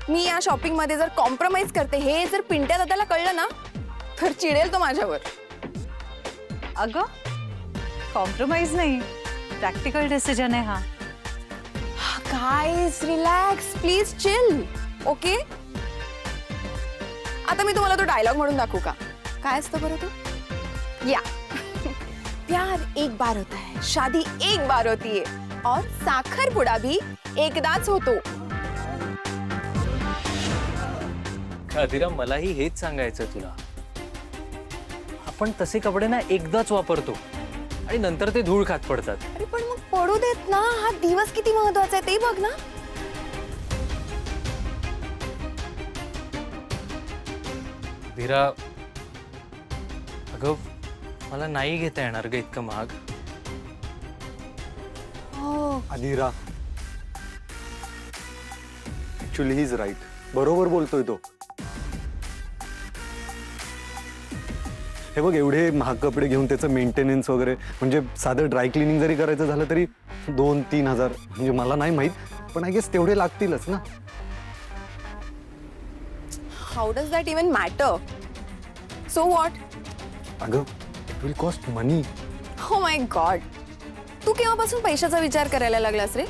मी या शॉपिंग मध्ये जर कॉम्प्रोमाइज करते हे जर पिंट्या दादाला कळलं ना तर चिडेल तो माझ्यावर. अगं कॉम्प्रोमाइज नाही, प्रॅक्टिकल डिसिजन आहे हा. Guys relax please chill okay. आता मी तुम्हाला तो डायलॉग म्हणून दाखवू का? काय असतं बरं तो? या प्यार एक बार होता है, शादी एक बार होती है और साखरपुडा भी एकदाच होतो. अधिरा मलाही हेच सांगायचं तुला. आपण तसे कपडे ना एकदाच वापरतो आणि नंतर ते धूळ खात पडतात. अरे पण मग पडू देत ना, हा दिवस किती महत्त्वाचा आहे ते बघ ना. अधिरा अगं मला नाही घेता येणार ग इतकं महाग. हो Adhira actually he is right. बरोबर बोलतोय तो. हे बघ एवढे महाग कपडे घेऊन त्याचं मेंटेनन्स वगैरे म्हणजे साधं ड्राय क्लिनिंग जरी करायचं झालं तरी 2-3 हजार म्हणजे मला नाही माहित पण आय गेस तेवढे लागतीलच ना. How does that even matter? So what? अगं इट विल कॉस्ट मनी. हो माय गॉड, तू केव्हापासून पैशाचा विचार करायला लागलास रे?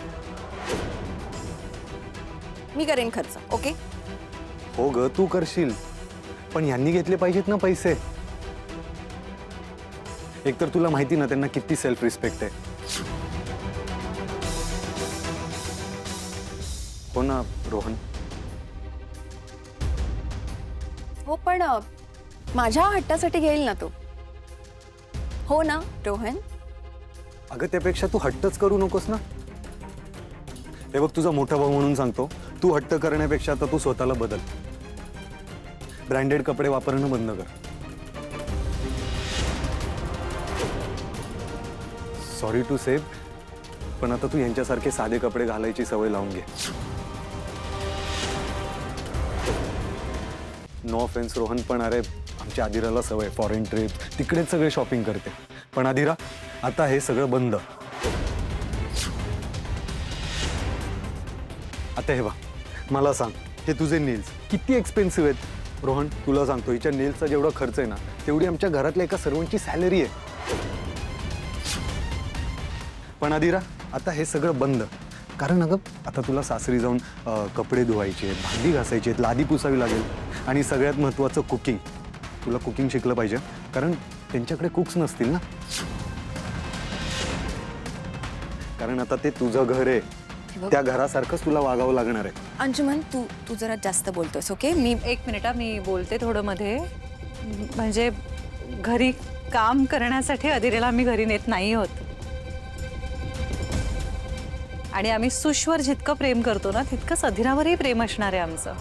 मी करेन खर्च ओके. हो ग तू करशील पण यांनी घेतले पाहिजेत ना पैसे. एक तर तुला माहिती ना त्यांना किती सेल्फ रिस्पेक्ट आहे. हो ना रोहन. हो पण माझ्या हट्टासाठी घेईल ना तो. हो ना रोहन? अगं त्यापेक्षा तू हट्टच करू नकोस ना. हे बघ तुझा मोठा भाऊ म्हणून सांगतो तू हट्ट करण्यापेक्षा आता तू स्वतःला बदल. ब्रँडेड कपडे वापरणं बंद कर. सॉरी टू सेव पण आता तू यांच्यासारखे साधे कपडे घालायची सवय लावून घे. नो ऑफेन्स रोहन पण अरे आमच्या अधिराला सवय फॉरेन ट्रिप तिकडेच सगळे शॉपिंग करते. पण अधिरा आता हे सगळं बंद. आता हे बघ मला सांग हे तुझे नेल्स किती एक्सपेन्सिव्ह आहेत. रोहन तुला सांगतो हिच्या नेल्सचा जेवढा खर्च आहे ना तेवढी आमच्या घरातल्या एका सर्वांची सॅलरी आहे. पण अधिरा आता हे सगळं बंद. कारण अगं आता तुला सासरी जाऊन कपडे धुवायचे आहेत, भांडी घासायची आहेत, लादी पुसावी लागेल आणि सगळ्यात महत्त्वाचं कुकिंग. तुला कुकिंग शिकलं पाहिजे कारण त्यांच्याकडे कुक्स नसतील ना. कारण आता ते तुझं घर आहे त्या घरासारखंच तुला वागावं लागणार आहे. अंजुमन तू जरा जास्त बोलतोस ओके. मी एक मिनिट मी बोलते थोडं मध्ये. म्हणजे घरी काम करण्यासाठी अधिरेला आम्ही घरी नेत नाही होत आणि आम्ही सुशवर जितकं प्रेम करतो ना तितकंच अधिरावरही प्रेम असणार आहे आमचं.